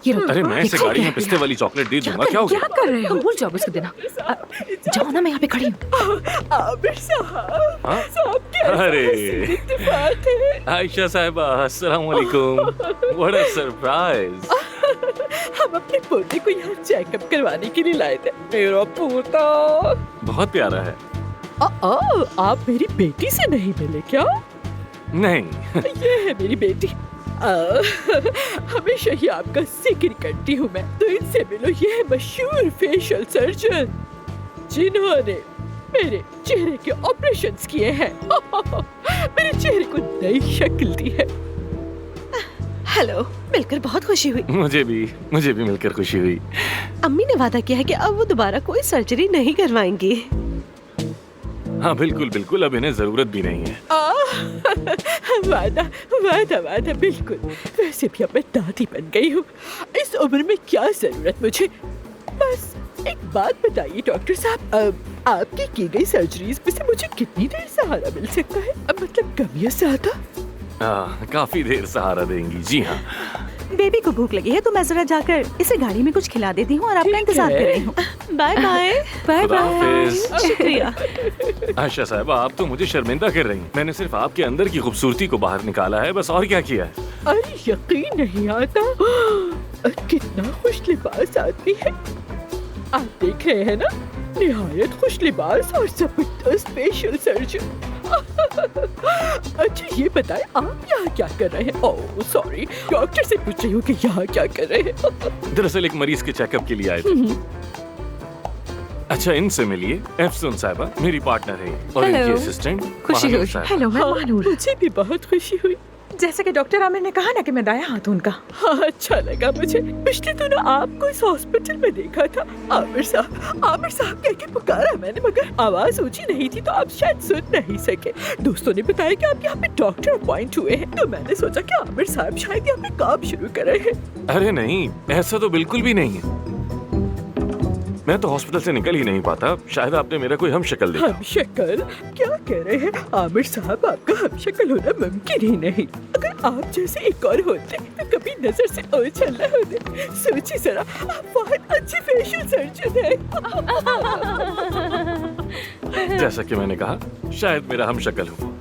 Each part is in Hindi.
ये लो। अरे मैं इसे गाड़ी में पिस्ते वाली चॉकलेट दे दूंगा, क्या हो क्या गया? कर रहे हो? भूल जाओ उसको देना। जाओ ना, मैं यहाँ पे खड़ी हूँ। आमिर साहब, हाँ? कैसा अरे। हसीन इत्तेफाक है। आयशा साहिबा, अस्सलाम वालेकुम। What a surprise. हम अपने पोते को यहाँ चेकअप करवाने के लिए लाए थे। मेरा पोता। बहुत प्यारा है। आप मेरी बेटी से नहीं मिले क्या? नहीं। ये है मेरी बेटी। हमेशा ही आपका जिक्र करती हूँ मैं, तो इनसे मिलो। ये है मशहूर फेशियल सर्जन जिन्होंने मेरे चेहरे के ऑपरेशंस किए हैं। मेरे चेहरे को नई शक्ल दी है। हेलो, मिलकर बहुत खुशी हुई। मुझे भी मिलकर खुशी हुई। अम्मी ने वादा किया है कि अब वो दोबारा कोई सर्जरी नहीं करवाएंगी। हाँ बिल्कुल बिल्कुल, अब इन्हें जरूरत भी नहीं है। वादा वादा वादा बिल्कुल। वैसे भी अब मैं दादी बन गई हूँ, इस उम्र में क्या जरूरत मुझे। बस एक बात बताइए डॉक्टर साहब, आपकी की गई सर्जरीज में से मुझे कितनी देर सहारा मिल सकता है? अब मतलब कम या ज्यादा? काफी देर सहारा देंगी, जी हाँ। बेबी को भूख लगी है तो मैं जरा जाकर इसे गाड़ी में कुछ खिला देती हूँ और आपका इंतजार कर रही हूँ। Bye bye. बाय खुदा बाय। हाफिज। शुक्रिया। आयशा साहिबा, आप तो मुझे शर्मिंदा कर रही हैं। मैंने सिर्फ आपके अंदर की खूबसूरती को बाहर निकाला है, बस, और क्या किया है। अरे यकीन नहीं आता, कितना खुश लिबास आदमी है। आप देख रहे हैं ना, निहायत खुश लिबास और जबरदस्त फेशियल सर्जन। अच्छा ये बताएं, आप यहाँ क्या कर रहे हैं? ओह सॉरी, डॉक्टर से पूछ रही हूँ कि यहाँ क्या कर रहे हैं। दरअसल एक मरीज के चेकअप के लिए आए थे। अच्छा इनसे मिलिए, एफसून साहिबा मेरी पार्टनर है और Hello. इनकी असिस्टेंट खुशी हुई। हेलो, मैं हाँ, मानूर। मुझे भी बहुत खुशी हुई। जैसा कि डॉक्टर आमिर ने कहा ना कि मैं दायां हाथ हूँ उनका। हाँ अच्छा लगा मुझे। पिछले दिनों आपको इस हॉस्पिटल में देखा था। आमिर साहब कह के पुकारा मैंने, मगर आवाज ऊंची नहीं थी तो आप शायद सुन नहीं सके। दोस्तों ने बताया कि आप यहाँ पे डॉक्टर अपॉइंट हुए हैं, तो मैंने सोचा कि आमिर साहब शायद यहाँ पे काम शुरू कर रहे हैं। अरे नहीं, ऐसा तो बिल्कुल भी नहीं है। मैं तो हॉस्पिटल से निकल ही नहीं पाता। शायद आपने मेरा कोई हम शक्ल देखा। हम शक्ल? क्या कह रहे हैं आमिर साहब, आपका हम शक्ल होना मुमकिन ही नहीं। अगर आप जैसे एक और होते तो कभी नजर से ओझल न होते। सोचिए जरा, आप बहुत अच्छे फेशियल सर्जन हैं। जैसा कि मैंने कहा, शायद मेरा हम शक्ल हो।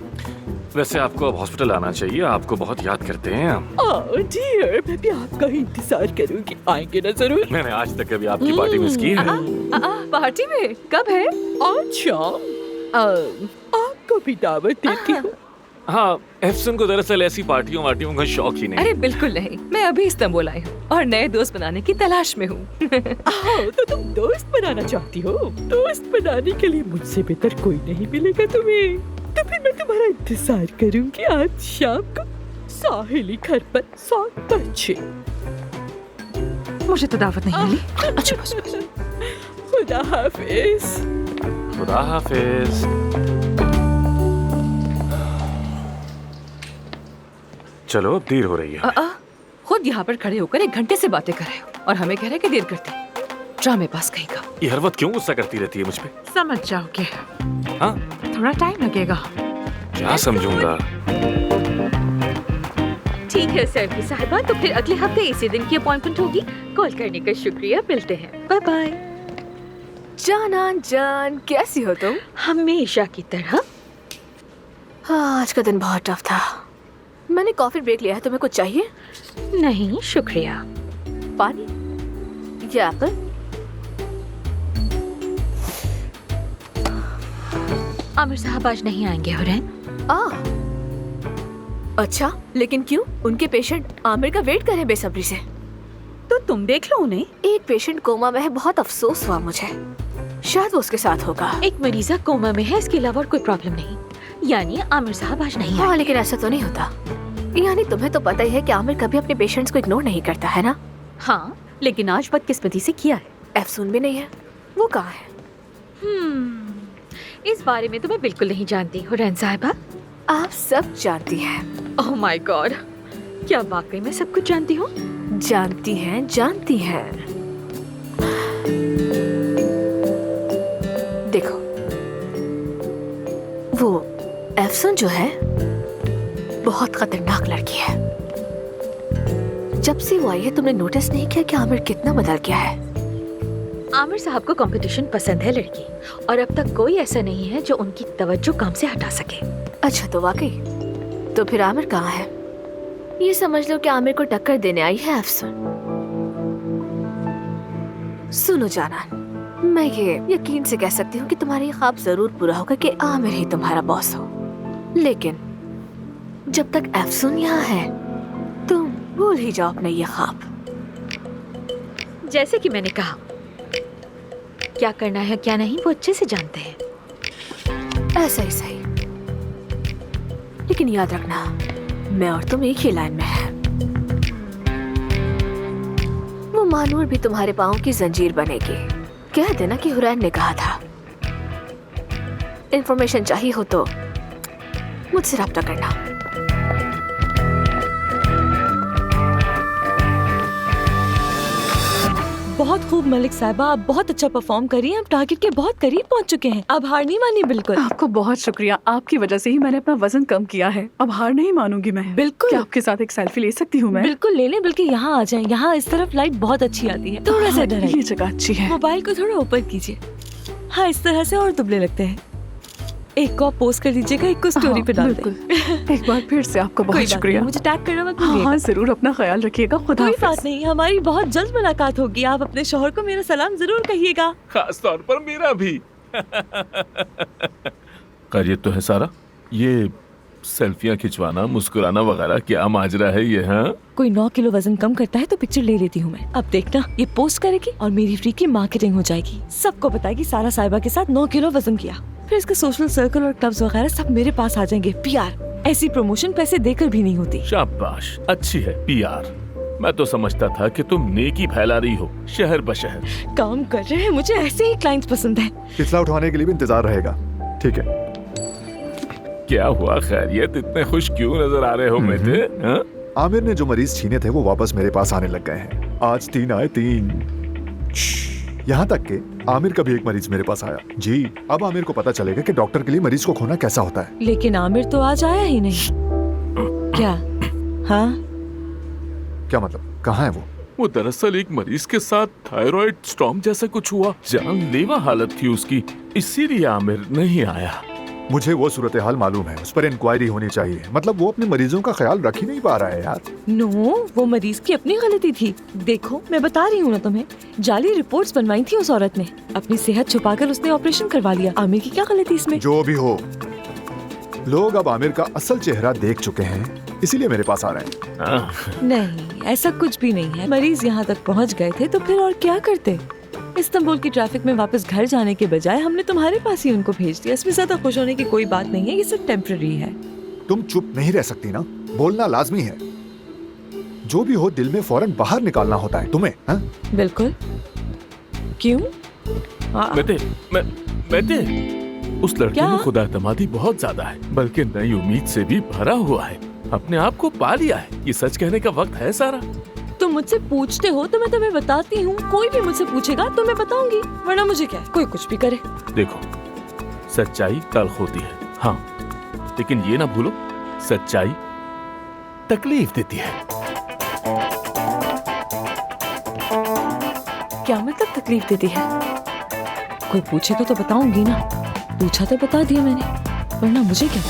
वैसे आपको अब हॉस्पिटल आना चाहिए, आपको बहुत याद करते हैं हम। ओह डियर, मैं भी आपका ही इंतजार करूंगी। आएंगे ना जरूर। मैंने आज तक कभी आपकी पार्टी मिस की है? पार्टी में कब है? आज शाम आपको भी दावत देती हूँ। हाँ, एफसन को दरअसल ऐसी पार्टियों का शौक ही नहीं। अरे बिल्कुल नहीं, मैं अभी इस्तांबुल आई हूँ और नए दोस्त बनाने की तलाश में हूँ। तो तुम दोस्त बनाना चाहती हो? दोस्त बनाने के लिए मुझसे बेहतर कोई नहीं मिलेगा तुम्हें। तो फिर मैं तुम्हारा इंतजार करूंगी आज शाम को साहिली घर पर 7 बजे। मुझे तो दावत नहीं मिली। अच्छा बस। खुदा हाफिज। खुदा हाफिज। चलो अब देर हो रही है। खुद यहाँ पर खड़े होकर 1 घंटे से बातें कर रहे हो और हमें कह रहे कि देर करते हैं। ड्रामे पास कहीं का। ये हर वक्त क्यों गुस्सा करती रहती है मुझ पे? समझ जाओगे। हाँ? थोड़ा टाइम लगेगा। क्या समझूंगा? ठीक है सर साहिबा, तो फिर अगले हफ्ते इसी दिन की अपॉइंटमेंट होगी। कॉल करने का शुक्रिया, मिलते हैं। Bye bye. जान कैसी हो तुम? हमेशा की तरह। हाँ, आज का दिन बहुत टफ था। मैंने कॉफी ब्रेक लिया है, तुम्हें कुछ चाहिए? नहीं शुक्रिया। पानी या एप्पल? आमिर साहब आज नहीं आएंगे हुरैन। अच्छा, लेकिन क्यों? उनके पेशेंट आमिर का वेट कर रहे बेसब्री से। तो तुम देख लो उन्हें। एक पेशेंट कोमा में है, बहुत अफसोस हुआ मुझे। शायद वो उसके साथ होगा। एक मरीजा कोमा में है, इसके अलावा और कोई प्रॉब्लम नहीं। यानी आमिर साहब आज नहीं हाँ, आएंगे। लेकिन ऐसा तो नहीं होता। यानी तुम्हें तो पता ही है कि आमिर कभी अपने पेशेंट्स को इग्नोर नहीं करता है ना? हाँ, लेकिन आज बदकिस्मती से किया है। एफसून भी नहीं है। वो कहाँ है? इस बारे में तो मैं बिल्कुल नहीं जानती हुरैन साहिबा। आप सब जानती हैं। ओह माय गॉड, क्या वाकई में सब कुछ जानती हूँ? जानती हैं। देखो, वो एफसन जो है बहुत खतरनाक लड़की है। जब से वो आई है तुमने नोटिस नहीं किया कि आमिर कितना बदल गया है? आमिर साहब को कंपटीशन पसंद है लड़की, और अब तक कोई ऐसा नहीं है जो उनकी तवज्जो काम से हटा सके। अच्छा तो वाकई, तो फिर आमिर कहाँ है? ये समझ लो कि आमिर को टक्कर देने आई है अफसून। सुनो जाना, मैं ये यकीन से कह सकती हूँ कि तुम्हारा ये ख्वाब जरूर पूरा होगा कि आमिर ही तुम्हारा बॉस हो, लेकिन जब तक अफसून यहाँ है तुम भूल ही जाओ अपना ये ख्वाब। जैसे कि मैंने कहा, क्या करना है क्या नहीं वो अच्छे से जानते हैं। ऐसा ही सही, लेकिन याद रखना मैं और तुम एक ही लाइन में हैं। वो मानूर भी तुम्हारे पाँव की जंजीर बनेगी। कह देना कि हुरैन ने कहा था। इंफॉर्मेशन चाहिए हो तो मुझसे रब्ता करना। बहुत खूब मलिक साहिबा, आप बहुत अच्छा परफॉर्म करी हैं। आप टारगेट के बहुत करीब पहुंच चुके हैं। अब हार नहीं मानी बिल्कुल। आपको बहुत शुक्रिया, आपकी वजह से ही मैंने अपना वजन कम किया है। अब हार नहीं मानूंगी मैं। बिल्कुल। क्या आपके साथ एक सेल्फी ले सकती हूँ मैं? बिल्कुल ले लें, बल्कि यहाँ आ जाएं। यहाँ इस तरफ लाइट बहुत अच्छी आती है। थोड़ा सा डर ये जगह अच्छी है। मोबाइल को थोड़ा ऊपर कीजिए। हाँ, इस तरह से और दुबले लगते हैं। एक को आप पोस्ट कर दीजिएगा, एक को स्टोरी पे डाल दें। एक बार फिर से आपको बहुत शुक्रिया। मुझे टैग करना मत हाँ भूलिएगा। जरूर, अपना ख्याल रखिएगा। खुदा कोई हाफिज। बात नहीं, हमारी बहुत जल्द मुलाकात होगी। आप अपने शौहर को मेरा सलाम जरूर कहिएगा। खास तौर पर मेरा भी। खैरियत तो है सारा? ये सेल्फियां खिंचवाना, मुस्कुराना वगैरह क्या माजरा है ये? हाँ, कोई 9 किलो वजन कम करता है तो पिक्चर ले लेती हूँ मैं। अब देखना, ये पोस्ट करेगी और मेरी फ्री की मार्केटिंग हो जाएगी। सबको बताएगी सारा साहिबा के साथ 9 किलो वजन किया। फिर इसका सोशल सर्कल और क्लब्स वगैरह सब मेरे पास आ जाएंगे। पीआर, ऐसी प्रमोशन पैसे देकर भी नहीं होती। शाबाश, अच्छी है पीआर। मैं तो समझता था कि तुम नेकी फैला रही हो शहर बशहर। काम कर रहे हैं, मुझे ऐसे ही क्लाइंट्स पसंद है। इतला उठाने के लिए भी इंतजार रहेगा, ठीक है? क्या हुआ खैरियत? इतने खुश क्यों नजर आ रहे हो बेटे? हाँ? आमिर ने जो मरीज छीने थे वो वापस मेरे पास आने लग गए हैं। आज 3 आए, 3। यहाँ तक कि आमिर का भी एक मरीज मेरे पास आया। जी, अब आमिर को पता चलेगा कि डॉक्टर के लिए मरीज को खोना कैसा होता है। लेकिन आमिर तो आज आया ही नहीं। क्या? हाँ, क्या मतलब? कहाँ है वो? वो दरअसल एक मरीज के साथ थायराइड स्टॉर्म जैसा कुछ हुआ। जानलेवा हालत थी उसकी, इसीलिए आमिर नहीं आया। मुझे वो सूरत हाल मालूम है, उस पर इंक्वायरी होनी चाहिए। मतलब वो अपने मरीजों का ख्याल रख ही नहीं पा रहा है यार। नो, वो मरीज की अपनी गलती थी। देखो, मैं बता रही हूँ ना तुम्हें, जाली रिपोर्ट्स बनवाई थी उस औरत ने। अपनी सेहत छुपाकर उसने ऑपरेशन करवा लिया। आमिर की क्या गलती इसमें? जो भी हो, लोग अब आमिर का असल चेहरा देख चुके हैं, इसीलिए मेरे पास आ रहे हैं। नहीं, ऐसा कुछ भी नहीं है। मरीज यहाँ तक पहुँच गए थे तो फिर और क्या करते? इस्तांबुल की ट्रैफिक में वापस घर जाने के बजाय हमने तुम्हारे पास ही उनको भेज दिया। इसमें ज्यादा खुश होने की कोई बात नहीं है, ये सिर्फ टेम्पररी है। तुम चुप नहीं रह सकती ना, बोलना लाजमी है। जो भी हो दिल में फौरन बाहर निकालना होता है तुम्हें। हाँ? बिल्कुल। क्यों? बेटे, उस लड़के क्या? में खुदा एतमादी बहुत ज्यादा है, बल्कि नई उम्मीद से भी भरा हुआ है। अपने आप को पा लिया है। ये सच कहने का वक्त है सारा। तुम मुझसे पूछते हो तो मैं तुम्हें बताती हूँ। कोई भी मुझसे पूछेगा तो मैं बताऊंगी, वरना मुझे क्या है, कोई कुछ भी करे। देखो, सच्चाई तल्ख होती है, हाँ, लेकिन ये ना भूलो, सच्चाई तकलीफ देती है। क्या मतलब तकलीफ देती है? कोई पूछेगा तो बताऊंगी ना। पूछा तो बता दिया मैंने, वरना मुझे क्या?